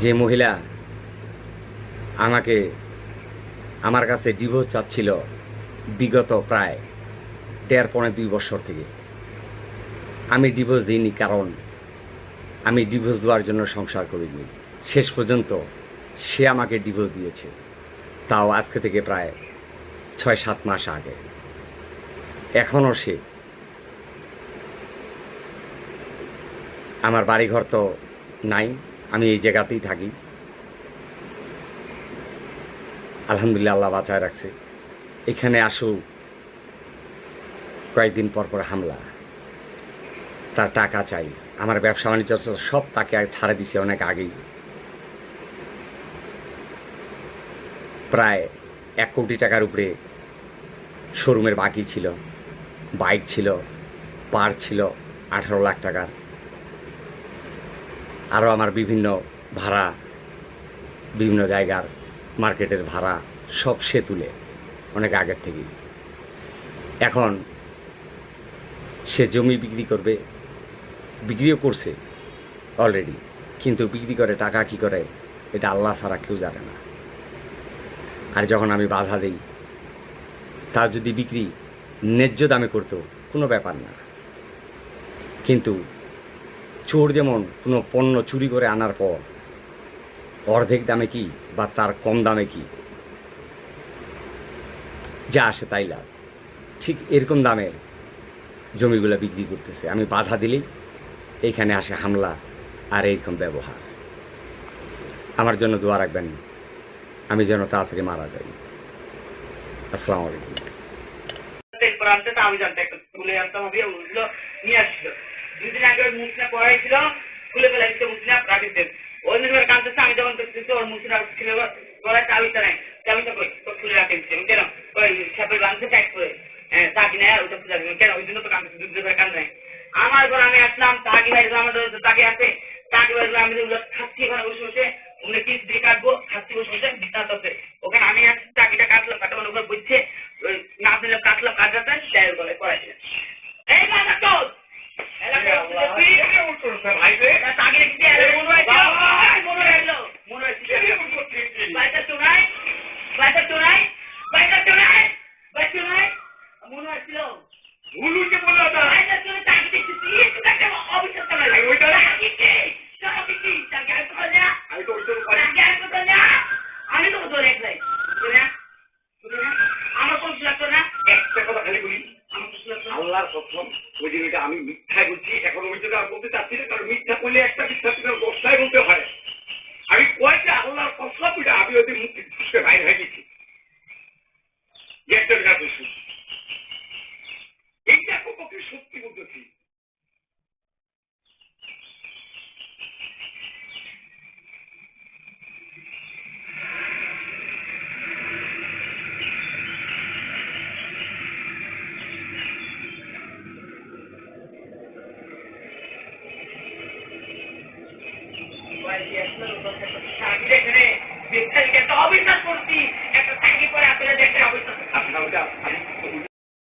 যে মহিলা আমাকে আমার কাছে ডিভোর্স চাচ্ছিল বিগত প্রায় 1.5-2 বছর থেকে, আমি ডিভোর্স দিইনি, কারণ আমি ডিভোর্স দেওয়ার জন্য সংসার করিনি। শেষ পর্যন্ত সে আমাকে ডিভোর্স দিয়েছে, তাও আজকে থেকে প্রায় 6-7 মাস আগে। এখনও সে আমার বাড়িঘর তো নাই, আমি এই জায়গাতেই থাকি। আলহামদুলিল্লাহ, আল্লাহ বাঁচায় রাখছে। এখানে আসো কয়েকদিন পর পর হামলা, তার টাকা চাই। আমার ব্যবসা বাণিজ্য সব তাকে ছাড়ে দিছে অনেক আগেই। প্রায় 1 কোটি টাকার উপরে শোরুমের বাকি ছিল, বাইক ছিল, পার ছিল 18 লাখ টাকার। আরও আমার বিভিন্ন ভাড়া, বিভিন্ন জায়গার মার্কেটের ভাড়া সব সে তুলে অনেক আগের থেকেই। এখন সে জমি বিক্রি করবে, বিক্রিও করছে অলরেডি, কিন্তু বিক্রি করে টাকা কি করে এটা আল্লাহ ছাড়া কেউ জানে না। আর যখন আমি বাধা দিই, তার যদি বিক্রি ন্যায্য দামে করতো কোনো ব্যাপার না, কিন্তু চোর যেমন কোনো পণ্য চুরি করে আনার পর অর্ধেক দামে কি বা তার কম দামে কি যা আসে তাই লাভ, ঠিক এরকম দামে জমিগুলো বিক্রি করতেছে। আমি বাধা দিলেই এইখানে আসে হামলা আর এইরকম ব্যবহার। আমার জন্য দোয়া রাখবেন, আমি যেন তাড়াতাড়ি মারা যাই। আসসালামু আলাইকুম। আমি জানতে একটা তুলে আনতাম, হবে ওগুলো নিয়ে আসছিল। 2 দিন আগে ওই মুসলিম পড়াইছিল, খুলে ফেলে দিচ্ছে মুসলিম রাখিতেন। ওই দিন কাঁদতেছে, আমি যখন দেখতেছি ওর মুসলিম ছিল গলায় চাবিটা নাই, চাবিটা কই তো খুলে রাখে দিচ্ছে। কেন ওই সাপের বাঁধতে টাইট করে তাকি নেয়, ওইটা খুলে রাখবে কেন? ওই জন্য তো কাঁদতেছে, 2 দিন ধরে কান্দ নাই। আমার ঘর আমি আসলাম, তাকি ভাই আমাদের তাকে আছে, তাকি ভাই আমি ওগুলো খাচ্ছি ওখানে বসে বসে, ওগুলো পিস দিয়ে কাটবো, খাচ্ছি বসে বসে বিছানা আছে ওখানে। আমি আসছি, টাকিটা কাটলাম, কাটা ওগুলো বুঝছে না দিলে কাটলাম, কাটাতে ডায়ের গলায় করাইছে। এই মাথা তোর আল্লাহর প্রথম ওই জিনিসটা আমি মিথ্যায় বলছি, এখন ওই জন্য আর বলতে চাচ্ছি না, কারণ মিথ্যা করলে একটা মিথ্যা থেকে 10টাই বলতে হয়। আমি কয়েকটা আল্লাহর প্রথম আমি ওদের মুক্তি খুঁজতে বাইরে হয়ে গেছি যে একটা বিরাট ওষুধ এইটা কতকে সত্যি বলতেছি। অবিশ্বাস করছি একটা থাকি পরে আসলে দেখতে অবিশ্বাস। আপনার